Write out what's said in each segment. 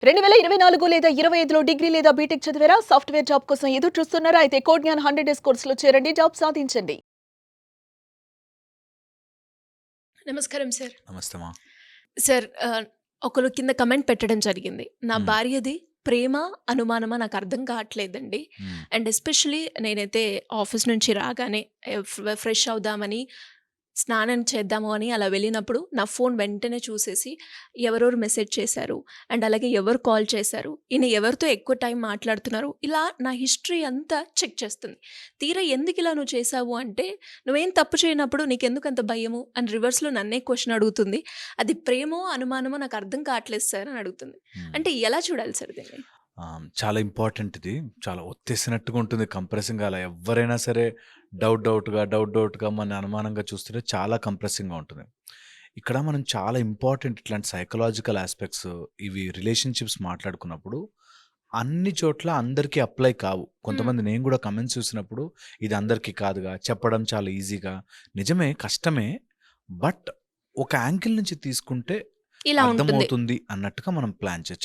2024 లేదా 25లో డిగ్రీ లేదా బీటెక్ చదివారా? సాఫ్ట్‌వేర్ జాబ్ కోసం ఎదురు చూస్తున్నారా? అయితే కోడ్ జ్ఞాన్ 100 డేస్ కోర్సులో చేరండి. జాబ్ సాధించండి. నమస్కారం సార్. నమస్తేమా. సార్ ఒకరు కింద కమెంట్ పెట్టడం జరిగింది. నా హ్మ్. భార్యది ప్రేమ, అనుమానమా నాకర్థం కావట్లేదండి. హ్మ్. అండ్ ఎస్పెషల్లీ నేనైతే ఆఫీస్ నుంచి రాగానే ఫ్రెష్ అవుదామని, స్నానం చేద్దాము అని అలా వెళ్ళినప్పుడు నా ఫోన్ వెంటనే చూసేసి ఎవరెవరు మెసేజ్ చేశారు, అండ్ అలాగే ఎవరు కాల్ చేశారు, ఈయన ఎవరితో ఎక్కువ టైం మాట్లాడుతున్నారు, ఇలా నా హిస్టరీ అంతా చెక్ చేస్తుంది. తీరా ఎందుకిలా నువ్వు చేశావు అంటే, నువ్వేం తప్పు చేయనప్పుడు నీకెందుకంత భయము అని రివర్స్‌లో నన్నే క్వెషన్ అడుగుతుంది. అది ప్రేమో, అనుమానమో నాకు అర్థం కావట్లేదు సార్ అని అడుగుతుంది. హ్మ్. అంటే ఎలా చూడాలి సార్ దీన్ని? చాలా ఇంపార్టెంట్ ఇది. చాలా ఒత్తేసినట్టుగా ఉంటుంది కంప్రెసింగ్‌గా అలా ఎవ్వరైనా సరే డౌట్‌గా మన అనుమానంగా చూస్తుంటే చాలా కంప్రెసింగ్‌గా ఉంటుంది. ఇక్కడ మనం చాలా ఇంపార్టెంట్ ఇట్లాంటి సైకలాజికల్ యాస్పెక్ట్స్ ఇవి రిలేషన్‌షిప్స్ మాట్లాడుకున్నప్పుడు అన్ని చోట్ల అందరికీ అప్లై కావు. హ్మ్. కొంతమంది నేను గూడా కామెంట్స్ చూసినప్పుడు ఇది అందరికీ కాదుగా, చెప్పడం చాలా ఈజీగా. నిజమే కష్టమే. బట్ ఒక యాంగిల్ నుంచి తీసుకుంటే ఇలా ఉంటుంది. అర్థమవుతుంది అన్నట్టుగా మనం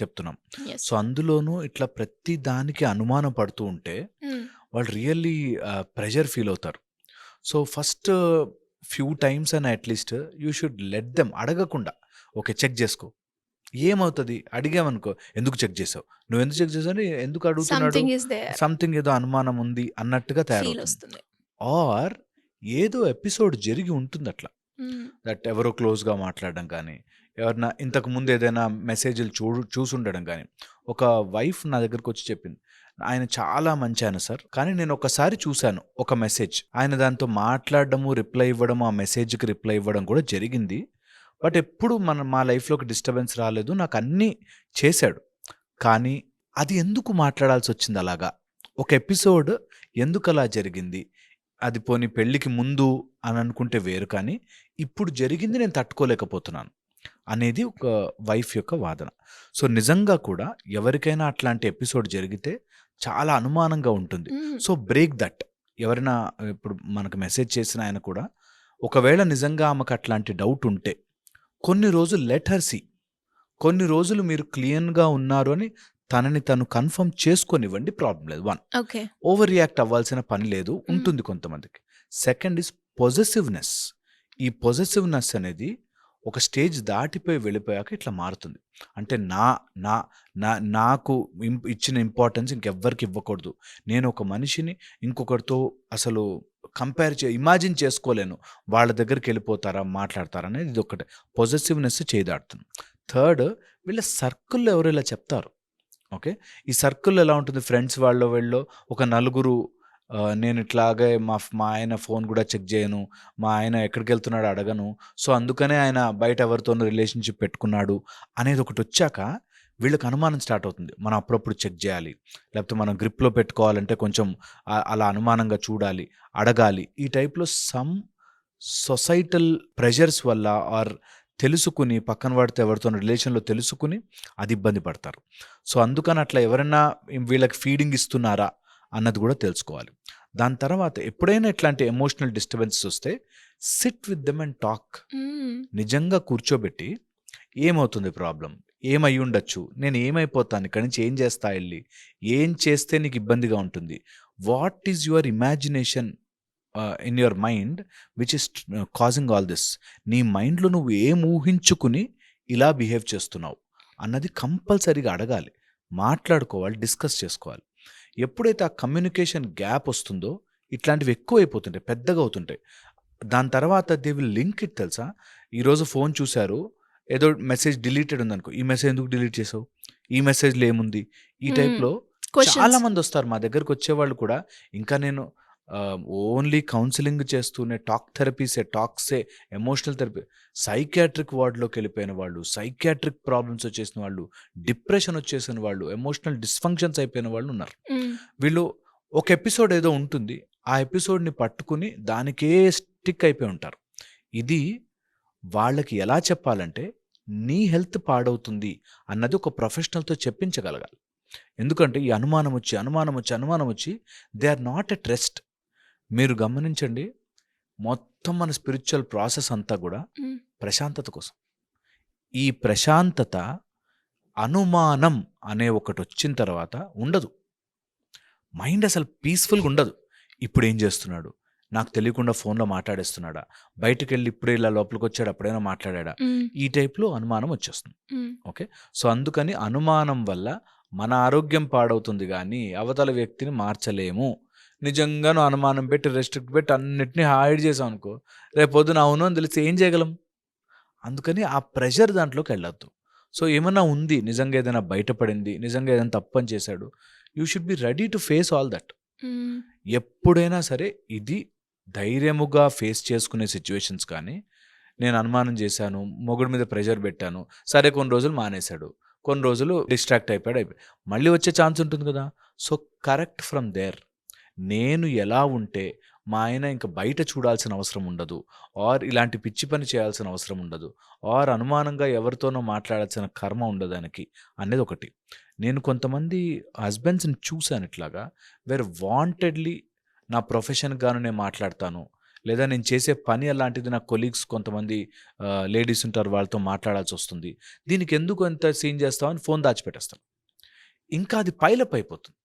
చెప్తున్నాం. యెస్. సో, అందులోనూ ఇట్లా ప్రతి దానికి అనుమానం పడుతూ ఉంటే, హ్మ్. వాళ్ళు రియల్లీ ప్రెషర్ ఫీల్ అవుతారు. సో, ఫస్ట్ ఫ్యూ టైమ్స్ అయినా at least you should let them అడగకుండా, ఓకే. చెక్ జేసుకో. ఏమవుతది? అడిగామనుకో, "ఎందుకు చెక్ చేసావు? నువ్వెందుకు చెక్ చేసావు?" అని ఎందుకు అడుగుతున్నాడు? Something is there. సంథింగ్ ఏదో అనుమానం ఉంది అన్నట్టుగా ఫీల్ తయారవుతుంది. వస్తుంది. ఆర్ ఏదో ఎపిసోడ్ జరిగి ఉంటుందట్లా. హ్మ్. దట్ ఎవరో క్లోజ్‌గా మాట్లాడడం కానీ, ఎవరన్నా ఇంతకు ముందు ఏదైనా మెసేజ్‌లు చూసుండడం గానీ, ఒక వైఫ్ నా దగ్గరకొచ్చి చెప్పింది. ఆయన చాలా మంచాయన సార్. కానీ నేను ఒక్కసారి చూసాను ఒక మెసేజ్. ఆయన దాంతో మాట్లాడడము, రిప్లై ఇవ్వడము, ఆ మెసేజ్‌కి రిప్లై ఇవ్వడం కూడా జరిగింది. బట్ ఎప్పుడు మా లైఫ్‌లోకి డిస్టర్బెన్స్ రాలేదు. నాకన్నీ చేశాడు. కానీ అది ఎందుకు మాట్లాడాల్సొచ్చింది అలాగా? ఒక ఎపిసోడ్ ఎందుకలా జరిగింది? అది పోనీ పెళ్ళికి ముందు అని అనుకుంటే వేరు కానీ, ఇప్పుడు జరిగింది నేను తట్టుకోలేకపోతున్నాను అనేది ఒక వైఫ్ యొక్క వాదన. సో, నిజంగా కూడా ఎవరికైనా అట్లాంటి ఎపిసోడ్ జరిగితే చాలా అనుమానంగా ఉంటుంది. హ్మ్. So, break that. ఎవరైనా ఇప్పుడు మనకు మెసేజ్ చేసిన ఆయన కూడా ఒకవేళ నిజంగా ఆమెకు అట్లాంటి డౌట్ ఉంటే కొన్ని రోజులు లెట్ హర్ సీ. కొన్ని రోజులు మీరు క్లీన్‌గా ఉన్నారు అని తనని తను కన్ఫర్మ్ చేసుకోనివ్వండి. ప్రాబ్లమ్ లేదు. 1 ఓకే. ఓవర్ రియాక్ట్ అవ్వాల్సిన పని లేదు. హ్మ్. ఉంటుంది కొంతమందికి. Second is possessiveness. ఈ పొసెసివ్‌నెస్ అనేది ఒక స్టేజ్ దాటిపోయి వెళ్ళిపోయాక ఇట్లా మారుతుంది. అంటే నా నా నా నాకు ఇచ్చిన ఇంపార్టెన్స్ ఇంకెవ్వరికి ఇవ్వకూడదు. నేను ఒక మనిషిని ఇంకొకరితో అసలు ఇమాజిన్ చేసుకోలేను. వాళ్ళ దగ్గరికెళ్ళిపోతారా, మాట్లాడతారా అనేది ఇదొక్కటే. పొసెసివ్‌నెస్ చేయి దాటుతుంది. థర్డ్, వీళ్ళ సర్కిల్‌లో ఎవరో ఇలా చెప్తారు. ఓకే. ఈ సర్కిల్ ఎలా ఉంటుంది? ఫ్రెండ్స్ వాళ్ళో వీళ్ళో ఒక నలుగురు నేను ఇట్లాగే మా ఆయన ఫోన్ గూడా చెక్ జేయను. మా ఆయన ఎక్కడికెళ్తున్నాడో అడగను. సో, అందుకనే ఆయన బయట ఎవరితోనో రిలేషన్‌షిప్ పెట్టుకున్నాడు అనేదొకటొచ్చాక వీళ్ళకి అనుమానం స్టార్ట్ అవుతుంది. మనం అప్పుడప్పుడు చెక్ జేయాలి. లేకపోతే మనం గ్రిప్‌లో పెట్టుకోవాలంటే కొంచెం అలా అనుమానంగా చూడాలి, అడగాలి. ఈ టైప్‌లో సొసైటల్ ప్రెషర్స్ వల్ల ఆర్ తెలుసుకుని పక్కన వాడితో ఎవరితోనో రిలేషన్‌లో తెలుసుకుని అది ఇబ్బంది పడతారు. సో, అందుకని అట్లా ఎవరన్నా వీళ్ళకి ఫీడింగ్ ఇస్తున్నారా అన్నది గూడా తెలుసుకోవాలి. దాని తర్వాత ఎప్పుడైనా ఇట్లాంటి ఎమోషనల్ డిస్టర్బెన్సెస్ వస్తే SIT with them and talk. హ్మ్. నిజంగా కూర్చోబెట్టి ఏమవుతుంది ప్రాబ్లమ్? ఏమయ్యుండొచ్చు? నేను ఏమైపోతాను? ఇక్కడి నుంచి ఏం చేస్తా ఎళ్లి? ఏం చేస్తే నీకు ఇబ్బందిగా ఉంటుంది? What is your imagination in your mind which is causing all this? నీ మైండ్‌లో నువ్వు ఏం ఊహించుకుని ఇలా బిహేవ్ చేస్తున్నావు అన్నది కంపల్సరీగా అడగాలి. మాట్లాడుకోవాలి, డిస్కస్ చేసుకోవాలి. ఎప్పుడైతే ఆ కమ్యూనికేషన్ గ్యాప్ వస్తుందో ఇట్లాంటివి ఎక్కువైపోతుంటాయి, పెద్దగా అవుతుంటాయి. దాని తర్వాత దే విల్ లింక్ ఇట్ తెలుసా? ఈరోజు ఫోన్ చూసారు, ఏదో మెసేజ్ డిలీటెడ్ ఉందనుకో, ఈ మెసేజ్ ఎందుకు డిలీట్ చేసావు? ఈ మెసేజ్‌లో ఏముంది? ఈ హ్మ్. టైప్‌లో క్వెషన్స్. చాలామందొస్తారు మా దగ్గరకొచ్చేవాళ్ళు కూడా. ఇంకా నేను ఓన్లీ కౌన్సెలింగ్ చేస్తూనే టాక్సే, ఎమోషనల్ థెరపీ, సైకియాట్రిక్ వార్డ్‌లోకెళ్ళిపోయిన వాళ్ళు, సైకియాట్రిక్ ప్రాబ్లమ్స్ వచ్చేసిన వాళ్ళు, డిప్రెషన్ వచ్చేసిన వాళ్ళు, ఎమోషనల్ డిస్‌ఫంక్షన్స్ అయిపోయిన వాళ్ళున్నారు. హ్మ్. వీళ్ళు ఒక ఎపిసోడ్ ఏదో ఉంటుంది. ఆ ఎపిసోడ్‌ని పట్టుకుని దానికే స్టిక్ అయిపోయి ఉంటారు. ఇది వాళ్ళకి ఎలా చెప్పాలంటే, నీ హెల్త్ పాడవుతుంది అన్నది ఒక ప్రొఫెషనల్‌తో చెప్పించగలగాలి. ఎందుకంటే ఈ అనుమానమొచ్చి they are not at rest. మీరు గమనించండి. మొత్తం మన స్పిరిచ్యువల్ ప్రాసెస్ అంతా గూడా హ్మ్. ప్రశాంతత కోసం. ఈ ప్రశాంతత అనుమానం అనే ఒకటొచ్చిన తర్వాత ఉండదు. మైండ్ అసలు పీస్‌ఫుల్‌గా ఉండదు. ఇప్పుడేం చేస్తున్నాడు? నాకు తెలియకుండా ఫోన్‌లో మాట్లాడేస్తున్నాడా? బయటికెళ్ళి ఇప్పుడే ఇలా లోపలికొచ్చాడు అప్పుడైనా మాట్లాడాడా? హ్మ్. ఈ టైప్‌లో అనుమానం వచ్చేస్తుంది. హ్మ్. ఓకే. సో, అందుకని అనుమానం వల్ల మన ఆరోగ్యం పాడవుతుంది గానీ, అవతల వ్యక్తిని మార్చలేము. నిజంగా నువ్వు అనుమానం పెట్టి, రెస్ట్రిక్ట్ పెట్టి అన్నిటిని హైడ్ చేసావనుకో, రేపొద్దున అవును అని తెలిస్తే ఏం చేయగలం? అందుకని ఆ ప్రెషర్ దాంట్లోకెళ్ళొద్దు. సో, ఏమన్నా ఉంది, నిజంగా ఏదైనా బయటపడింది, నిజంగా ఏదైనా తప్పని చేశాడు, you should be ready to face all that. హ్మ్. ఎప్పుడైనా సరే ఇది ధైర్యముగా ఫేస్ చేసుకునే సిచ్యువేషన్స్ కానీ, నేను అనుమానం చేశాను, మొగుడి మీద ప్రెషర్ పెట్టాను, సరే కొన్ని రోజులు మానేశాడు, కొన్ని రోజులు డిస్ట్రాక్ట్ అయిపోయాడు. మళ్ళీ వచ్చే ఛాన్స్ ఉంటుంది కదా! So, correct from there. నేను ఎలా ఉంటే మా ఆయన ఇంక బయట చూడాల్సిన అవసరం ఉండదు, ఆర్ ఇలాంటి పిచ్చి పని చేయాల్సిన అవసరం ఉండదు, ఆర్ అనుమానంగా ఎవరితోనో మాట్లాడాల్సిన కర్మ ఉండదు ఆయనకి అనేది ఒకటి. నేను కొంతమంది హస్బెండ్స్‌ని చూసాను ఇట్లాగా, వేర్ వాంటెడ్‌లీ నా ప్రొఫెషన్‌కి గాను నేను మాట్లాడతాను, లేదా నేను చేసే పని అలాంటిది, నా కొలీగ్స్ కొంతమంది లేడీస్ ఉంటారు, వాళ్ళతో మాట్లాడాల్సొస్తుంది. దీనికి ఎందుకు అంత సీన్ చేస్తావు అని ఫోన్ దాచిపెట్టేస్తాను. ఇంకా అది పైలప్ అయిపోతుంది.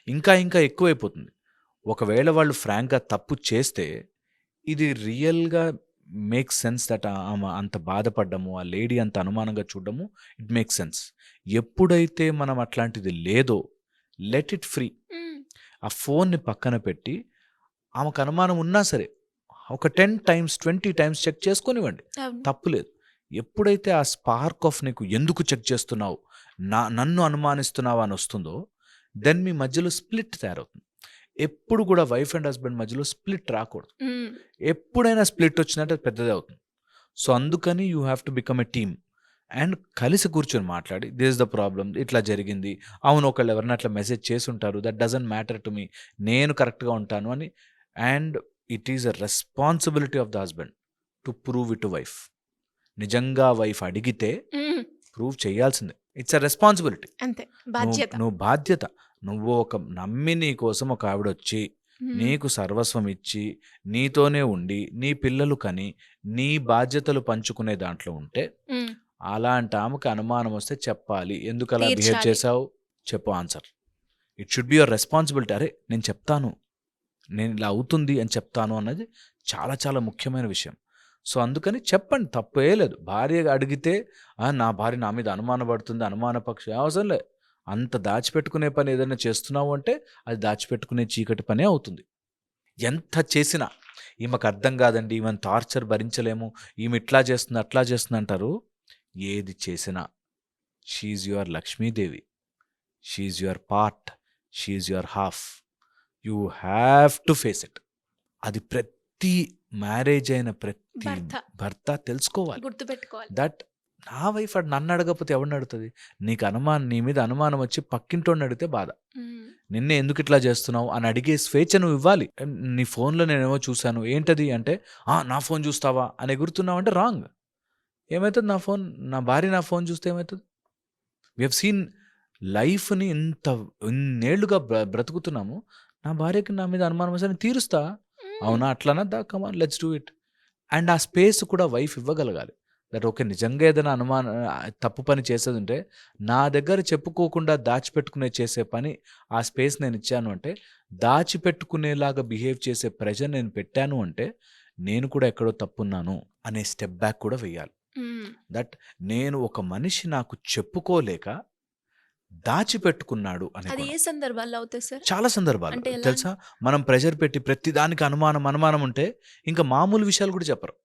ఇంకా ఇంకా ఎక్కువైపోతుంది. ఒకవేళ వాళ్ళు ఫ్రాంక్‌గా తప్పు చేస్తే, ఇది రియల్‌గా మేక్స్ సెన్స్ దట్ ఆమె అంత బాధపడ్డము, ఆ లేడీ అంత అనుమానంగా చూడడము, ఇట్ మేక్స్ సెన్స్. ఎప్పుడైతే మనం అట్లాంటిది లేదో, లెట్ ఇట్ ఫ్రీ. హ్మ్. ఆ ఫోన్‌ని పక్కన పెట్టి, ఆమెకు అనుమానం ఉన్నా సరే, ఒక 10 టైమ్స్, 20 టైమ్స్ చెక్ చేసుకొనివ్వండి. అవును. తప్పులేదు. ఎప్పుడైతే ఆ స్పార్క్ ఆఫ్ నీకు ఎందుకు చెక్ చేస్తున్నావు, నన్ను అనుమానిస్తున్నావా అని వస్తుందో, దెన్ మీ మధ్యలో స్ప్లిట్ తయారవుతుంది. ఎప్పుడు కూడా వైఫ్ అండ్ హస్బెండ్ మధ్యలో స్ప్లిట్ రాకూడదు. హ్మ్. ఎప్పుడైనా స్ప్లిట్ వచ్చినట్టు అది పెద్దదే అవుతుంది. సో, అందుకని you have to become a team. And కలిసి కూర్చొని మాట్లాడి, దిస్ ఇస్ ద ప్రాబ్లమ్, ఇట్లా జరిగింది. అవును, ఒకళ్ళు ఎవరైనా అట్లా మెసేజ్ చేసుంటారు, that doesn't matter to me, నేను కరెక్ట్‌గా ఉంటాను అని. And it is a responsibility of the husband to prove it to wife. నిజంగా వైఫ్ అడిగితే హ్మ్. ప్రూవ్ చేయాల్సిందే. It's a responsibility. అంతే. నువ్వు బాధ్యత. నువ్వు బాధ్యత. నువ్వు ఒక నమ్మి నీ కోసం ఒక ఆవిడొచ్చి, హ్మ్. నీకు సర్వస్వం ఇచ్చి, నీతోనే ఉండి, నీ పిల్లలు కని, నీ బాధ్యతలు పంచుకునే దాంట్లో ఉంటే, హ్మ్. అలాంటి ఆమెకు అనుమానం వస్తే చెప్పాలి. ఎందుకలా బిహేవ్ తీర్చాలి. చేశావు? చెప్పు answer. It should be your responsibility. అరే! నేను చెప్తాను, నేను ఇలా అవుతుంది అని చెప్తాను అన్నది చాలా చాలా ముఖ్యమైన విషయం. సో, అందుకని చెప్పండి, తప్పే లేదు. భార్య అడిగితే నా భార్య నా మీద అనుమానపడుతుంది, అనుమానపక్షి అవసరం లే. అంత దాచిపెట్టుకునే పని ఏదైనా చేస్తున్నావు అంటే, అది దాచిపెట్టుకునే చీకటి పనే అవుతుంది. ఎంత చేసినా ఈమెకు అర్థం కాదండి, ఈమెను టార్చర్ భరించలేము, ఈమె ఇట్లా చేస్తుంది, అట్లా చేస్తుంది అంటారు. ఏది చేసినా she is your Lakshmidevi. She is your part. She is your half. You have to face it. అది ప్రతి మ్యారేజ్ అయిన ప్రతి భర్త భర్త తెలుసుకోవాలి. గుర్తుపెట్టుకోవాలి. దట్ నా వైఫ్ నన్ను అడగకపోతే ఎవరిని అడుగుతుంది? నీకు అనుమానం, నీ మీద అనుమానం వచ్చి పక్కింటోడిని అడిగితే బాధ. హ్మ్. నిన్నే ఎందుకు ఇట్లా చేస్తున్నావు అని అడిగే స్వేచ్ఛ నువ్వు ఇవ్వాలి. నీ ఫోన్లో నేనేమో చూశాను, ఏంటది అంటే, నా ఫోన్ చూస్తావా అని ఎగురుతున్నావు అంటే రాంగ్. ఏమవుతుంది? నా భార్య నా ఫోన్ చూస్తే ఏమవుతుంది? వి హవ్ సీన్ లైఫ్‌ని ఇన్నేళ్లుగా బ్రతుకుతున్నాము. నా భార్యకి నా మీద అనుమానం వస్తే నేను తీరుస్తా. హ్మ్. అవునా? అట్లనా? Come on, let's do it. And ఆ స్పేస్ కూడా వైఫ్ ఇవ్వగలగాలి. దట్ ఓకే, నిజంగా ఏదైనా తప్పు పని చేసేదుంటే, నా దగ్గర చెప్పుకోకుండా దాచిపెట్టుకునే చేసే పని, ఆ స్పేస్ నేను ఇచ్చాను అంటే, దాచిపెట్టుకునేలాగా బిహేవ్ చేసే ప్రెషర్ నేను పెట్టాను అంటే, నేను కూడా ఎక్కడో తప్పున్నాను అనే స్టెప్ బ్యాక్ కూడా వెయ్యాలి. హ్మ్. దట్ నేను ఒక మనిషి నాకు చెప్పుకోలేక దాచిపెట్టుకున్నాడు అనే అది గుణం. ఏ సందర్భాల్లో అవుతాయి సార్? చాలా సందర్భాలు అంటే ఎలా? తెలుసా? మనం ప్రెషర్ పెట్టి ప్రతి దానికి అనుమానం ఉంటే, ఇంకా మామూలు విషయాలు కూడా చెప్పరు.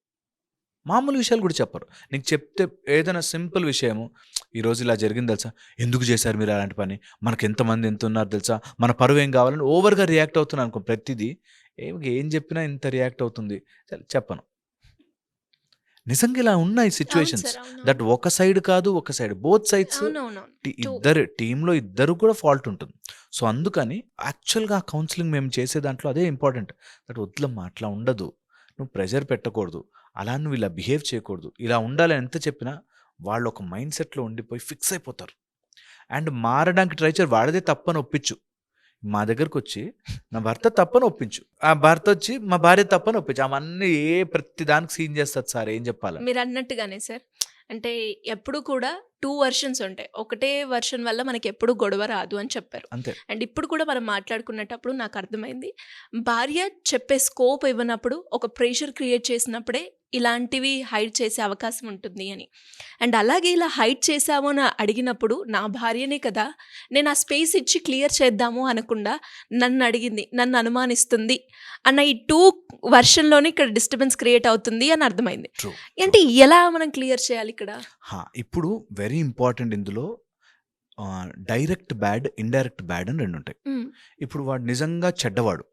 మామూలు విషయాలు కూడా చెప్పరు. నీకు చెప్తే ఏదైనా సింపుల్ విషయము, ఈరోజు ఇలా జరిగింది తెలుసా? ఎందుకు చేశారు మీరు అలాంటి పని? మనకెంతమంది ఎంతున్నారు తెలుసా? మన పరువేం కావాలని ఓవర్‌గా రియాక్ట్ అవుతున్నాను అనుకో ప్రతిదీ. ఏం చెప్పినా ఇంత రియాక్ట్ అవుతుంది. చెప్పను. నిజంగా ఇలా ఉన్నాయి అవును సిట్యుయేషన్స్. సార్. అవునవును. దట్ ఒక సైడ్ కాదు, ఒక సైడ్ బోత్ సైడ్స్. అవునవునవును. 2. టీమ్‌లో ఇద్దరు కూడా ఫాల్ట్ ఉంటుంది. సో, అందుకని యాక్చువల్‌గా కౌన్సెలింగ్ మేము చేసే దాంట్లో అదే ఇంపార్టెంట్. దట్ వద్దులమ్మా అట్లా ఉండదు. నువ్వు ప్రెషర్ పెట్టకూడదు. అలా నువ్వు ఇలా బిహేవ్ చేయకూడదు. ఇలా ఉండాలని ఎంత చెప్పినా వాళ్ళు ఒక మైండ్ సెట్‌లో ఉండిపోయి ఫిక్స్ అయిపోతారు. అండ్ మారడానికి ట్రై చేయరు. వాడిదే తప్పని ఒప్పించు. మా దగ్గరకొచ్చి నా భర్త తప్పని ఒప్పించు. ఆ భర్త వచ్చి మా భార్య తప్పని ఒప్పించు. ఆమె అన్నీ ప్రతి దానికి సీన్ చేస్తది సార్, ఏం చెప్పాలని. మీరన్నట్టుగానే సార్. అంటే ఎప్పుడు కూడా 2 వెర్షన్స్ ఉంటాయి. ఒకటే వెర్షన్ వల్ల మనకెప్పుడు గొడవ రాదు అని చెప్పారు. అంతే. అండ్ ఇప్పుడు కూడా మనం మాట్లాడుకునేటప్పుడు నాకు అర్థమైంది. భార్య చెప్పే స్కోప్ ఇవ్వనప్పుడు, ఒక ప్రెషర్ క్రియేట్ చేసినప్పుడే ఇలాంటివి హైడ్ చేసే అవకాశం ఉంటుంది అని. అండ్ అలాగే ఇలా హైడ్ చేశాము అని అడిగినప్పుడు, నా భార్యనే కదా, నేను ఆ స్పేస్ ఇచ్చి క్లియర్ చేద్దాము అనకుండా నన్ను అడిగింది, నన్ను అనుమానిస్తుంది అన్న ఈ 2 వెర్షన్‌లోనే ఇక్కడ డిస్టర్బెన్స్ క్రియేట్ అవుతుంది అని అర్థమైంది. ట్రూ. అంటే ఎలా మనం క్లియర్ చేయాలి ఇక్కడ? ఇప్పుడు వెరీ ఇంపార్టెంట్ ఇందులో డైరెక్ట్ బ్యాడ్, ఇండైరెక్ట్ బ్యాడ్ అని 2 ఉంటాయి. హ్మ్. ఇప్పుడు వాడు నిజంగా చెడ్డవాడు.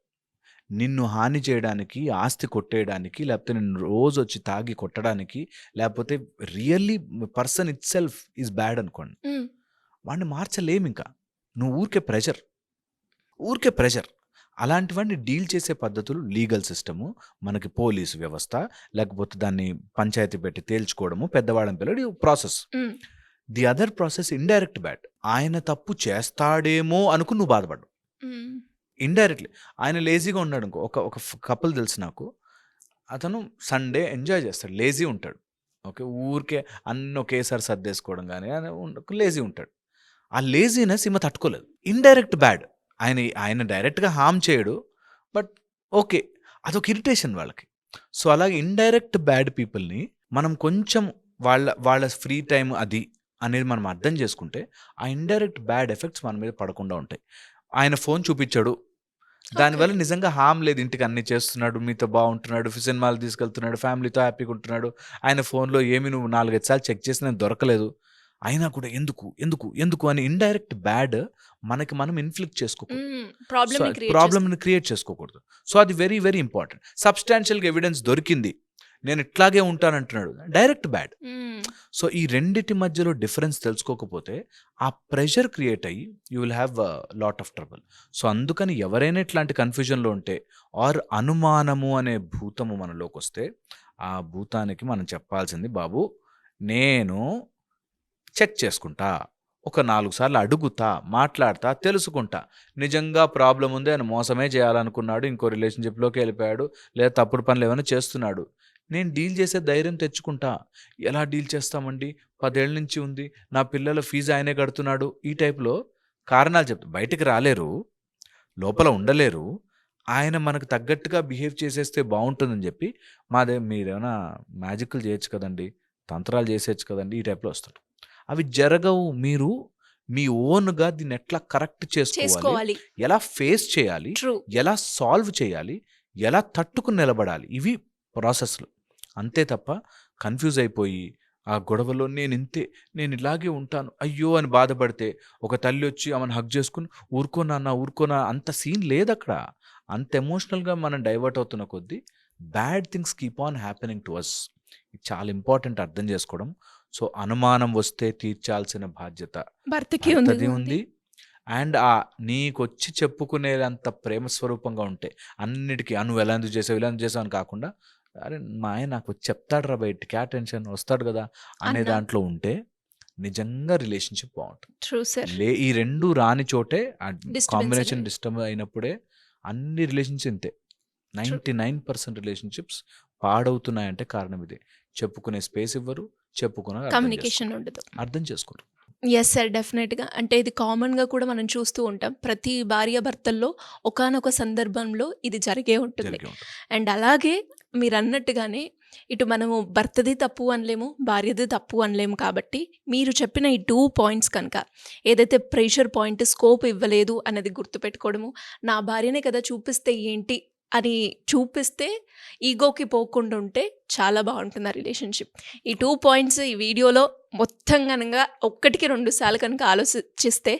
నిన్ను హాని చేయడానికి, ఆస్తి కొట్టేయడానికి, లేకపోతే నిన్ను రోజొచ్చి తాగి కొట్టడానికి, లేకపోతే really person itself is bad అనుకోండి. హ్మ్. వాడిని మార్చలేమింక. నువ్వు ఊరికే ప్రెషర్. అలాంటి వాడిని డీల్ చేసే పద్ధతులు లీగల్ సిస్టము, మనకి పోలీసు వ్యవస్థ, లేకపోతే దాన్ని పంచాయతీ పెట్టి తేల్చుకోవడము, పెద్దవాళ్ళని పిలవడం ప్రాసెస్. హ్మ్. The other process indirect bad. ఆయన తప్పు చేస్తాడేమో అనుకుని నువ్వు బాధపడ్డావు. హ్మ్. ఇండైరెక్ట్‌లీ. ఆయన లేజీగా ఉన్నాడు అనుకో. ఒక కపుల్ తెలుసు నాకు. అతను సండే ఎంజాయ్ చేస్తాడు. లేజీ ఉంటాడు. ఓకే. ఊరికే అన్నీ ఒకేసారి సర్దేసుకోవడం గాని లేజీ ఉంటాడు. ఆ లేజీనెస్ ఈమె తట్టుకోలేదు. Indirect bad. ఆయన డైరెక్ట్‌గా హార్మ్ చేయడు. But okay. అదొక ఇరిటేషన్ వాళ్ళకి. సో, అలాగే ఇండైరెక్ట్ బ్యాడ్ పీపుల్‌ని మనం కొంచెం వాళ్ళ ఫ్రీ టైమ్ అది అనేది మనం అర్థం చేసుకుంటే, ఆ ఇండైరెక్ట్ బ్యాడ్ ఎఫెక్ట్స్ మన మీద పడకుండా ఉంటాయి. ఆయన ఫోన్ చూపిచ్చాడు. దానివల్ల నిజంగా హార్మ్ లేదు. ఇంటికి అన్నీ చేస్తున్నాడు. మీతో బాగుంటున్నాడు. సినిమాలు తీసుకెళ్తున్నాడు. ఫ్యామిలీతో హ్యాపీగా ఉంటున్నాడు. ఆయన ఫోన్‌లో నువ్వు 4, 5 సార్లు చెక్ చేసినా దొరకలేదు. అయినా కూడా ఎందుకు అని ఇండైరెక్ట్ బ్యాడ్ మనకి మనం ఇన్ఫ్లిక్ట్ చేసుకోకూడదు. హ్మ్. ప్రాబ్లమ్‌ని క్రియేట్ ప్రాబ్లమ్‌ని క్రియేట్ చేసుకోకూడదు. సో, అది వెరీ, వెరీ ఇంపార్టెంట్. సబ్‌స్టాన్షియల్‌గా ఎవిడెన్స్ దొరికింది. నేను ఇట్లాగే ఉంటానంటున్నాడు. Direct bad. హ్మ్. సో, ఈ రెండిటి మధ్యలో డిఫరెన్స్ తెలుసుకోకపోతే ఆ ప్రెషర్ క్రియేట్ అయ్యి you will have lot of trouble. So, అందుకని ఎవరైనా ఇట్లాంటి కన్‌ఫ్యూజన్‌లో ఉంటే ఆర్ అనుమానము అనే భూతము మనలోకొస్తే, ఆ భూతానికి మనం చెప్పాల్సింది, బాబు నేను చెక్ చేసుకుంటా. ఒక 4 సార్లు అడుగుతా, మాట్లాడతా, తెలుసుకుంటా. నిజంగా ప్రాబ్లమ్ ఉంది, ఆయన మోసమే చేయాలనుకున్నాడు, ఇంకో రిలేషన్‌షిప్‌లోకి వెళ్ళిపోయాడు, లేదా తప్పుడు పనులు ఏమైనా చేస్తున్నాడు. నేను డీల్ చేసే ధైర్యం తెచ్చుకుంటా. ఎలా డీల్ చేస్తామండి? 10 ఏళ్ల నుంచి ఉంది. నా పిల్లల ఫీజు ఆయనే కడుతున్నాడు. ఈ టైప్‌లో కారణాలు చెప్తా. బయటికి రాలేరు. లోపల ఉండలేరు. ఆయన మనకు తగ్గట్టుగా బిహేవ్ చేసేస్తే బావుంటుందని చెప్పి, మీరేమైనా మ్యాజిక్‌లు చేయొచ్చు కదండీ! తంత్రాలు చేసేయొచ్చు కదండీ! ఈ టైప్‌లో వస్తారు. అవి జరగవు. మీరు మీ ఓన్‌గా దీన్ని ఎట్లా కరెక్ట్ చేసుకోవాలి, ఎలా ఫేస్ చేయాలి, ట్రూ. ఎలా సాల్వ్ చేయాలి, ఎలా తట్టుకుని నిలబడాలి, ఇవి ప్రాసెస్‌లు. అంతే తప్ప కన్‌ఫ్యూజ్ అయిపోయి, ఆ గొడవలో నేను ఇలాగే ఉంటాను, అయ్యో అని బాధపడితే, ఒక తల్లి వచ్చి ఆమెను హగ్ చేసుకొని, ఊరుకో నాన్న అంత సీన్ లేదక్కడ. అంత ఎమోషనల్‌గా మనం డైవర్ట్ అవుతున్న కొద్దీ bad things keep on happening to us. ఇది చాలా ఇంపార్టెంట్ అర్థం చేసుకోవడం. సో, అనుమానం వస్తే తీర్చాల్సిన బాధ్యత భర్తకి భర్తది ఉంది. ఉంది. అండ్ నీకొచ్చి చెప్పుకునేంత ప్రేమ స్వరూపంగా ఉంటే, అన్నిటికి నువ్వు ఎలా ఎందుకు చేసావు, ఇలా ఎందుకు చేసావు అని కాకుండా, అరే మా ఆయన నాకు వచ్చి చెప్తాడురా బయటికి, టెన్షన్ వస్తాడు కదా అనే అన్నా. దాంట్లో ఉంటే నిజంగా రిలేషన్‌షిప్ బావుంటుంది. True sir. ఈ 2 రాని చోటే డిస్టర్బెన్స్ కాంబినేషన్ అనేది. డిస్టర్బ్ అయినప్పుడే అన్ని రిలేషన్స్ ఇంతే. ట్రూ. 99% రిలేషన్‌షిప్స్ పాడవుతున్నాయంటే కారణం ఇదే. చెప్పుకునే స్పేస్ ఇవ్వరు. కమ్యూనికేషన్ ఉండదు. అర్థం చేసుకోరు. Yes sir. డెఫినెట్‌గా. అంటే ఇది కామన్‌గా కూడా మనం చూస్తూ ఉంటాం. ప్రతి భార్యాభర్తల్లో ఒకానొక సందర్భంలో ఇది జరిగే ఉంటుంది. జరిగే ఉంటుంది. అండ్ అలాగే మీరన్నట్టుగానే ఇటు మనము భర్తది తప్పు అనలేము, భార్యది తప్పు అనలేము కాబట్టి, మీరు చెప్పిన ఈ 2 పాయింట్స్ కనుక ఏదైతే ప్రెషర్ పాయింట్ స్కోప్ ఇవ్వలేదు అనేది గుర్తుపెట్టుకోవడము, నా భార్యనే కదా చూపిస్తే ఏంటి అని చూపిస్తే ఈగోకి పోకుండా ఉంటే చాలా బాగుంటుంది ఆ రిలేషన్‌షిప్. ఈ 2 పాయింట్స్ ఈ వీడియోలో మొత్తం గనక ఒక్కటికి 2 సార్లు కనుక ఆలోచిస్తే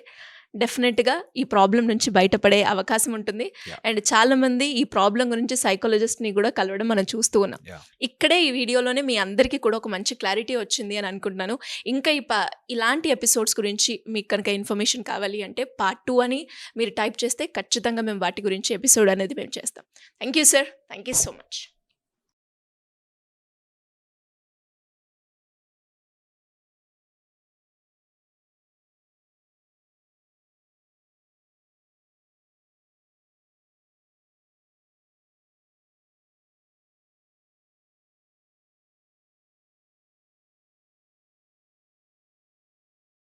డెఫినెట్‌గా ఈ ప్రాబ్లమ్ నుంచి బయటపడే అవకాశం ఉంటుంది. యాహ్! అండ్ చాలామంది ఈ ప్రాబ్లమ్ గురించి సైకాలజిస్ట్‌ని కూడా కలవడం మనం చూస్తూ ఉన్నాం. యాహ్! ఇక్కడే ఈ వీడియోలోనే మీ అందరికీ కూడా ఒక మంచి క్లారిటీ వచ్చింది అని అనుకుంటున్నాను. ఇంకా ఇలాంటి ఎపిసోడ్స్ గురించి మీకు కనుక ఇన్ఫర్మేషన్ కావాలి అంటే పార్ట్ 2 అని మీరు టైప్ చేస్తే ఖచ్చితంగా మేము వాటి గురించి ఎపిసోడ్ అనేది మేము చేస్తాం. Thank you sir. Thank you so much.